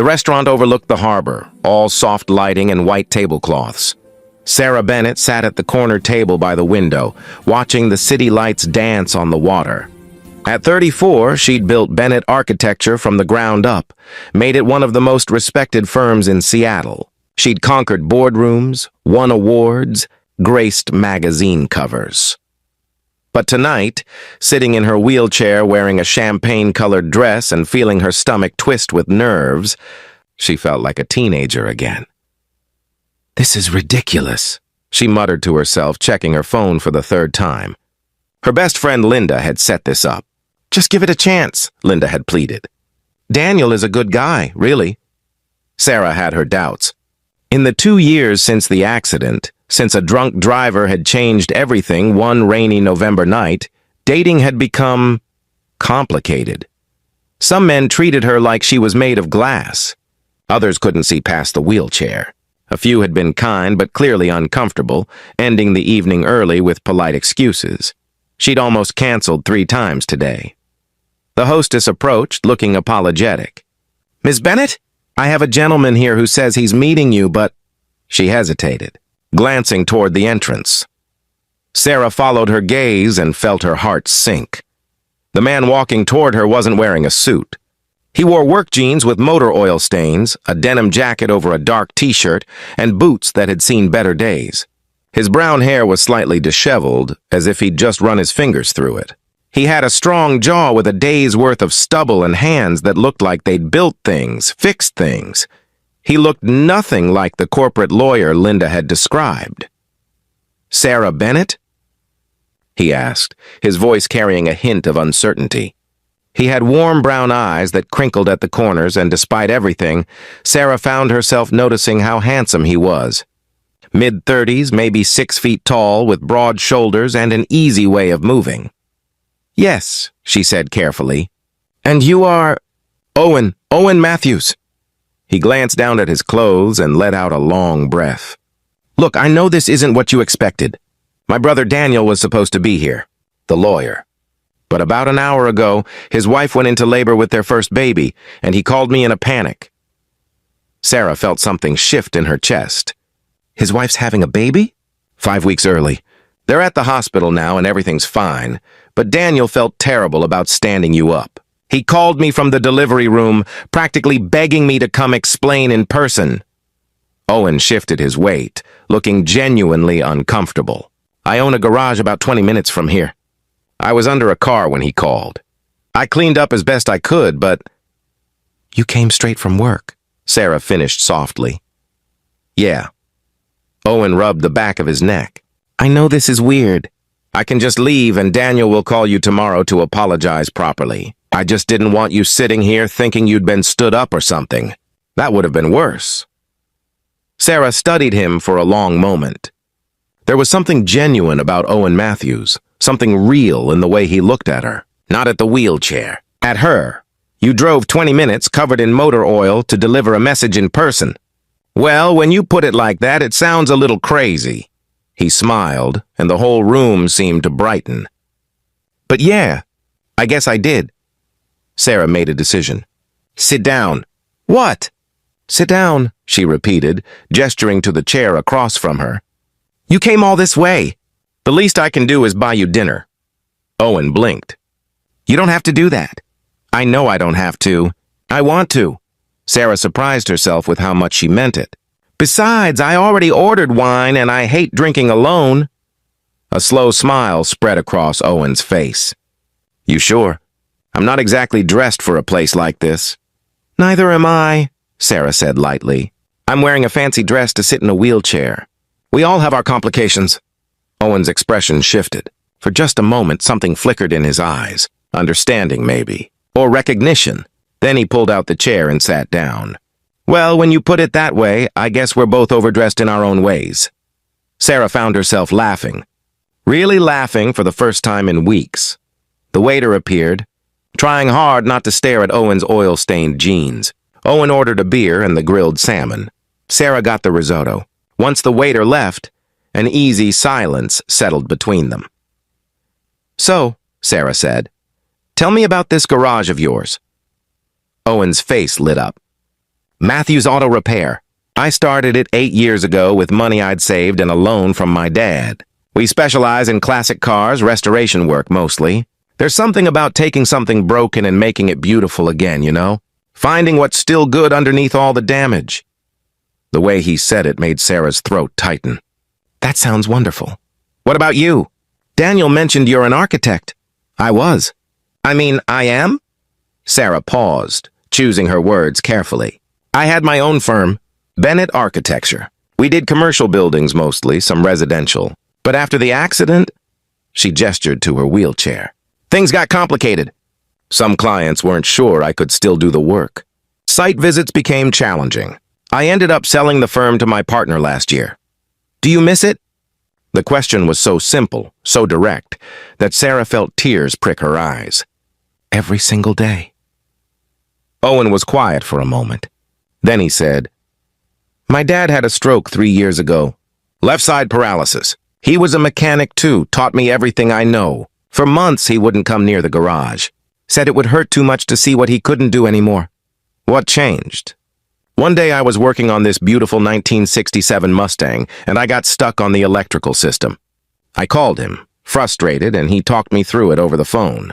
The restaurant overlooked the harbor, all soft lighting and white tablecloths. Sarah Bennett sat at the corner table by the window, watching the city lights dance on the water. At 34, she'd built Bennett Architecture from the ground up, made it one of the most respected firms in Seattle. She'd conquered boardrooms, won awards, graced magazine covers. But tonight, sitting in her wheelchair wearing a champagne-colored dress and feeling her stomach twist with nerves, she felt like a teenager again. "This is ridiculous," she muttered to herself, checking her phone for the third time. Her best friend Linda had set this up. "Just give it a chance," Linda had pleaded. "Daniel is a good guy, really." Sarah had her doubts. In the 2 years since the accident, since a drunk driver had changed everything one rainy November night, dating had become complicated. Some men treated her like she was made of glass. Others couldn't see past the wheelchair. A few had been kind but clearly uncomfortable, ending the evening early with polite excuses. She'd almost canceled 3 times today. The hostess approached, looking apologetic. "Miss Bennett, I have a gentleman here who says he's meeting you, but—" She hesitated, glancing toward the entrance. Sarah followed her gaze and felt her heart sink. The man walking toward her wasn't wearing a suit. He wore work jeans with motor oil stains, a denim jacket over a dark t-shirt, and boots that had seen better days. His brown hair was slightly disheveled, as if he'd just run his fingers through it. He had a strong jaw with a day's worth of stubble and hands that looked like they'd built things, fixed things. He looked nothing like the corporate lawyer Linda had described. "Sarah Bennett?" he asked, his voice carrying a hint of uncertainty. He had warm brown eyes that crinkled at the corners, and despite everything, Sarah found herself noticing how handsome he was. Mid-30s, maybe 6 feet tall, with broad shoulders and an easy way of moving. "Yes," she said carefully. "And you are—" Owen Matthews." He glanced down at his clothes and let out a long breath. "Look, I know this isn't what you expected. My brother Daniel was supposed to be here, the lawyer. But about an hour ago, his wife went into labor with their first baby, and he called me in a panic." Sarah felt something shift in her chest. "His wife's having a baby?" "5 weeks early. They're at the hospital now and everything's fine, but Daniel felt terrible about standing you up. He called me from the delivery room, practically begging me to come explain in person." Owen shifted his weight, looking genuinely uncomfortable. "I own a garage about 20 minutes from here. I was under a car when he called. I cleaned up as best I could, but—" "You came straight from work," Sarah finished softly. "Yeah." Owen rubbed the back of his neck. "I know this is weird. I can just leave and Daniel will call you tomorrow to apologize properly. I just didn't want you sitting here thinking you'd been stood up or something. That would have been worse." Sarah studied him for a long moment. There was something genuine about Owen Matthews, something real in the way he looked at her. Not at the wheelchair. At her. "You drove 20 minutes covered in motor oil to deliver a message in person." "Well, when you put it like that, it sounds a little crazy." He smiled, and the whole room seemed to brighten. "But yeah, I guess I did." Sarah made a decision. "Sit down." "What?" "Sit down," she repeated, gesturing to the chair across from her. "You came all this way. The least I can do is buy you dinner." Owen blinked. "You don't have to do that." "I know I don't have to. I want to." Sarah surprised herself with how much she meant it. "Besides, I already ordered wine and I hate drinking alone." A slow smile spread across Owen's face. "You sure? I'm not exactly dressed for a place like this." "Neither am I," Sarah said lightly. "I'm wearing a fancy dress to sit in a wheelchair. We all have our complications." Owen's expression shifted. For just a moment, something flickered in his eyes. Understanding, maybe. Or recognition. Then he pulled out the chair and sat down. "Well, when you put it that way, I guess we're both overdressed in our own ways." Sarah found herself laughing. Really laughing for the first time in weeks. The waiter appeared, trying hard not to stare at Owen's oil-stained jeans. Owen ordered a beer and the grilled salmon. Sarah got the risotto. Once the waiter left, an easy silence settled between them. "So," Sarah said, "tell me about this garage of yours." Owen's face lit up. Matthew's Auto Repair. I started it 8 years ago with money I'd saved and a loan from my dad. We specialize in classic cars, restoration work mostly. There's something about taking something broken and making it beautiful again, you know? Finding what's still good underneath all the damage. The way he said it made Sarah's throat tighten. That sounds wonderful. What about you? Daniel mentioned you're an architect. I was. I am? Sarah paused, choosing her words carefully. I had my own firm, Bennett Architecture. We did commercial buildings mostly, some residential. But after the accident, she gestured to her wheelchair. Things got complicated. Some clients weren't sure I could still do the work. Site visits became challenging. I ended up selling the firm to my partner last year. Do you miss it? The question was so simple, so direct, that Sarah felt tears prick her eyes. Every single day. Owen was quiet for a moment. Then he said, My dad had a stroke 3 years ago. Left side paralysis. He was a mechanic too, taught me everything I know. For months he wouldn't come near the garage. Said it would hurt too much to see what he couldn't do anymore. What changed? One day I was working on this beautiful 1967 Mustang, and I got stuck on the electrical system. I called him, frustrated, and he talked me through it over the phone,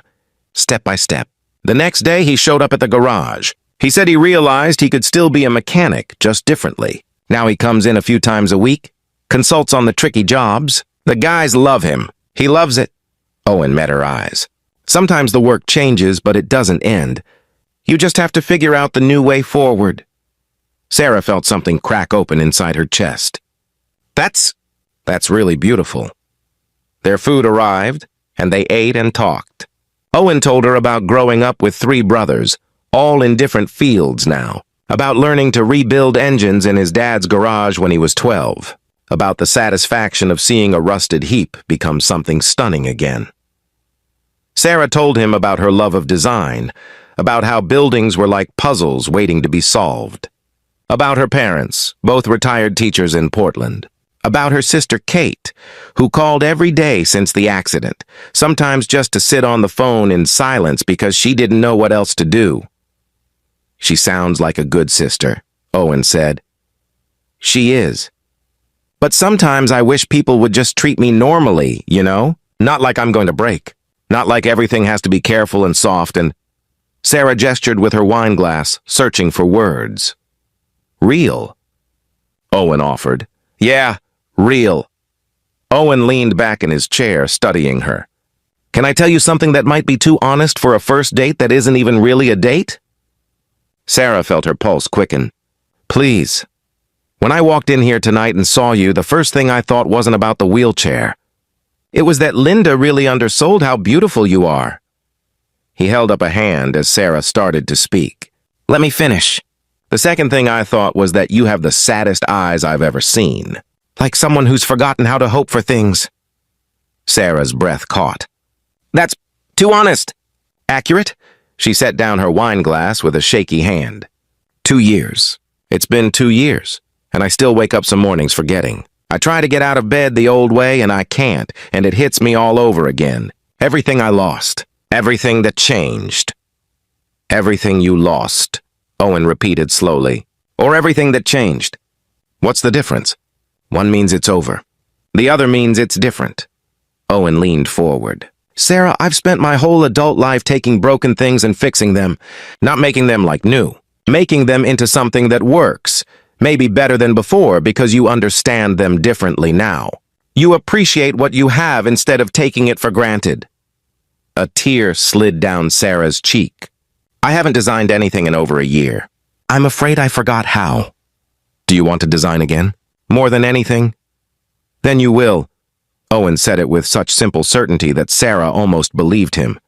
step by step. The next day he showed up at the garage. He said he realized he could still be a mechanic, just differently. Now he comes in a few times a week, consults on the tricky jobs. The guys love him. He loves it. Owen met her eyes. Sometimes the work changes, but it doesn't end. You just have to figure out the new way forward. Sarah felt something crack open inside her chest. That's really beautiful. Their food arrived, and they ate and talked. Owen told her about growing up with 3 brothers, all in different fields now, about learning to rebuild engines in his dad's garage when he was 12, about the satisfaction of seeing a rusted heap become something stunning again. Sarah told him about her love of design, about how buildings were like puzzles waiting to be solved. About her parents, both retired teachers in Portland. About her sister Kate, who called every day since the accident, sometimes just to sit on the phone in silence because she didn't know what else to do. She sounds like a good sister, Owen said. She is. But sometimes I wish people would just treat me normally, you know? Not like I'm going to break. Not like everything has to be careful and soft and... Sarah gestured with her wine glass, searching for words. Real, Owen offered. Yeah, real. Owen leaned back in his chair, studying her. Can I tell you something that might be too honest for a first date that isn't even really a date? Sarah felt her pulse quicken. Please. When I walked in here tonight and saw you, the first thing I thought wasn't about the wheelchair. It was that Linda really undersold how beautiful you are. He held up a hand as Sarah started to speak. Let me finish. The second thing I thought was that you have the saddest eyes I've ever seen. Like someone who's forgotten how to hope for things. Sarah's breath caught. That's too honest. Accurate? She set down her wine glass with a shaky hand. 2 years. It's been 2 years, and I still wake up some mornings forgetting. I try to get out of bed the old way, and I can't, and it hits me all over again. Everything I lost. Everything that changed. Everything you lost, Owen repeated slowly. Or everything that changed. What's the difference? One means it's over. The other means it's different. Owen leaned forward. Sarah, I've spent my whole adult life taking broken things and fixing them. Not making them like new. Making them into something that works. Maybe better than before because you understand them differently now. You appreciate what you have instead of taking it for granted. A tear slid down Sarah's cheek. I haven't designed anything in over a year. I'm afraid I forgot how. Do you want to design again? More than anything? Then you will. Owen said it with such simple certainty that Sarah almost believed him.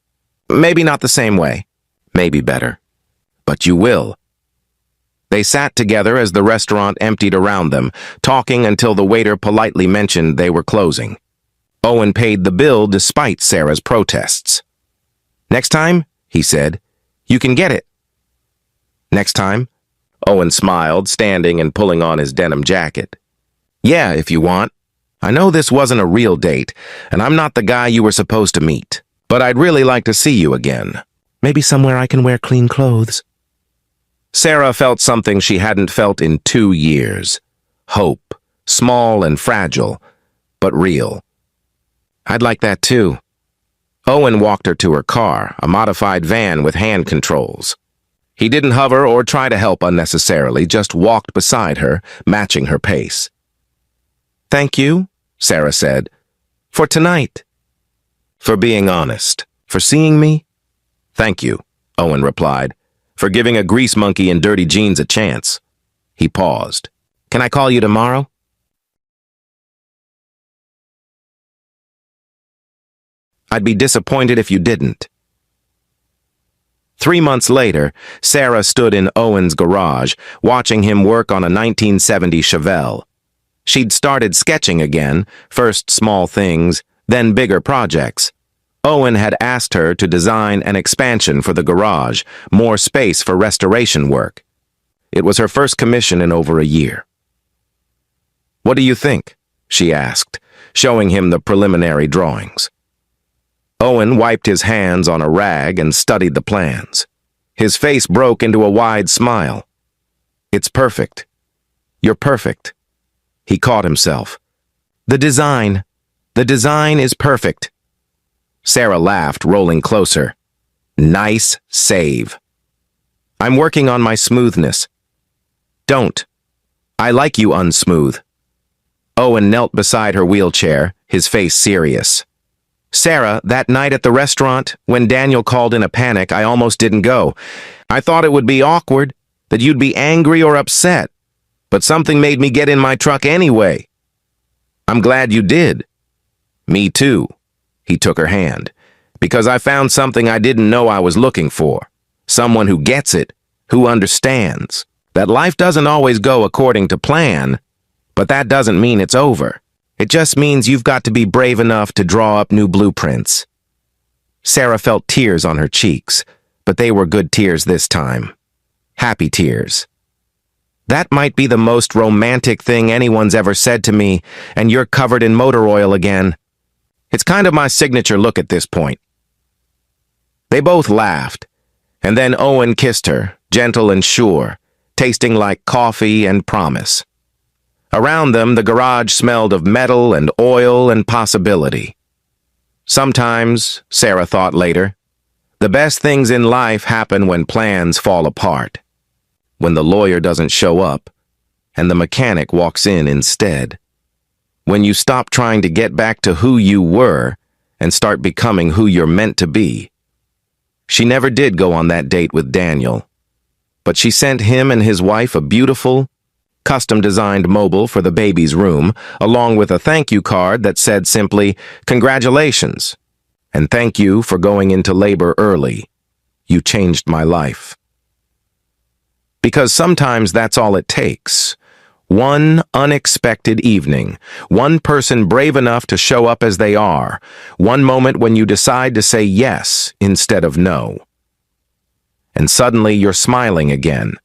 Maybe not the same way. Maybe better. But you will. They sat together as the restaurant emptied around them, talking until the waiter politely mentioned they were closing. Owen paid the bill despite Sarah's protests. Next time, he said, you can get it. Next time? Owen smiled, standing and pulling on his denim jacket. Yeah, if you want. I know this wasn't a real date, and I'm not the guy you were supposed to meet, but I'd really like to see you again. Maybe somewhere I can wear clean clothes. Sarah felt something she hadn't felt in 2 years. Hope, small and fragile, but real. I'd like that too. Owen walked her to her car, a modified van with hand controls. He didn't hover or try to help unnecessarily, just walked beside her, matching her pace. "Thank you," Sarah said, "for tonight." "For being honest. For seeing me?" "Thank you," Owen replied, "for giving a grease monkey in dirty jeans a chance." He paused. "Can I call you tomorrow?" "I'd be disappointed if you didn't." 3 months later, Sarah stood in Owen's garage, watching him work on a 1970 Chevelle. She'd started sketching again, first small things, then bigger projects. Owen had asked her to design an expansion for the garage, more space for restoration work. It was her first commission in over a year. "What do you think?" she asked, showing him the preliminary drawings. Owen wiped his hands on a rag and studied the plans. His face broke into a wide smile. "It's perfect. You're perfect." He caught himself. The design is perfect." Sarah laughed, rolling closer. "Nice save." "I'm working on my smoothness." "Don't. I like you unsmooth." Owen knelt beside her wheelchair, his face serious. "Sarah, that night at the restaurant, when Daniel called in a panic, I almost didn't go. I thought it would be awkward, that you'd be angry or upset, but something made me get in my truck anyway." "I'm glad you did." "Me too." He took her hand. "Because I found something I didn't know I was looking for. Someone who gets it, who understands. That life doesn't always go according to plan, but that doesn't mean it's over. It just means you've got to be brave enough to draw up new blueprints." Sarah felt tears on her cheeks, but they were good tears this time. Happy tears. "That might be the most romantic thing anyone's ever said to me, and you're covered in motor oil again. It's kind of my signature look at this point." They both laughed, and then Owen kissed her, gentle and sure, tasting like coffee and promise. Around them, the garage smelled of metal and oil and possibility. Sometimes, Sarah thought later, the best things in life happen when plans fall apart. When the lawyer doesn't show up, and the mechanic walks in instead. When you stop trying to get back to who you were and start becoming who you're meant to be. She never did go on that date with Daniel, but she sent him and his wife a beautiful, custom-designed mobile for the baby's room, along with a thank you card that said simply, "Congratulations, and thank you for going into labor early. You changed my life." Because sometimes that's all it takes. One unexpected evening, one person brave enough to show up as they are, one moment when you decide to say yes instead of no. And suddenly you're smiling again,